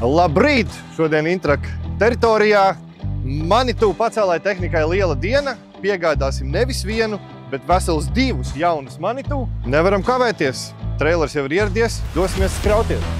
Labrīt! Šodien Intraka teritorijā. Manitu pacēlāja tehnikai liela diena. Piegādāsim nevis vienu, bet vesels 2 jaunus Manitu. Nevaram kavēties. Treilers jau ir ieradies. Dosimies skrauties.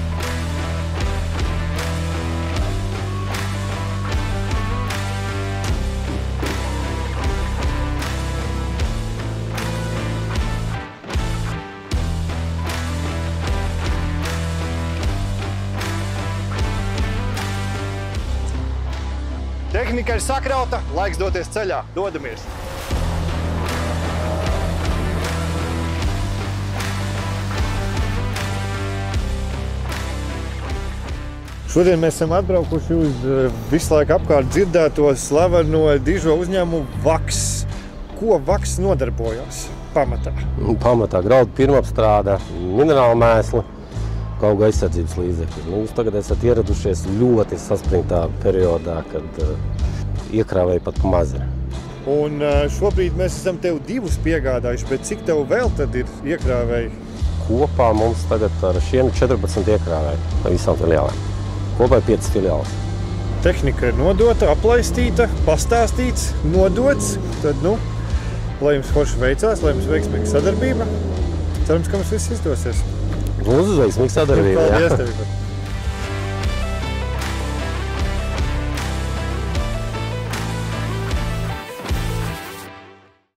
Tehnika ir sakrauta, laiks doties ceļā. Dodamies! Šodien mēs esam atbraukuši uz visu laiku apkārt dzirdēto slaveno dižo uzņēmumu VAKS. Ko VAKS nodarbojas pamatā? Pamatā graudu pirmapstrāde, minerālu mēsli, auga aizsardzības līdzekļi. Jūs tagad esat ieradušies ļoti saspringtā periodā, kad iekrāvēja pat pa mazi. Un šobrīd mēs esam tev 2 piegādājuši, bet cik tev vēl tad ir iekrāvēji? Kopā mums tagad ar šiem 14 iekrāvēji pa visām filiālēm. Kopā 5 filiāles. Tehnika ir nodota, aplaistīta, pastāstīts, nodots. Tad, lai jums forši veicās, lai jums veiksmīga sadarbība. Cerams, ka mums viss izdosies. Uz veiksmīgu sadarbību. Paldies tev!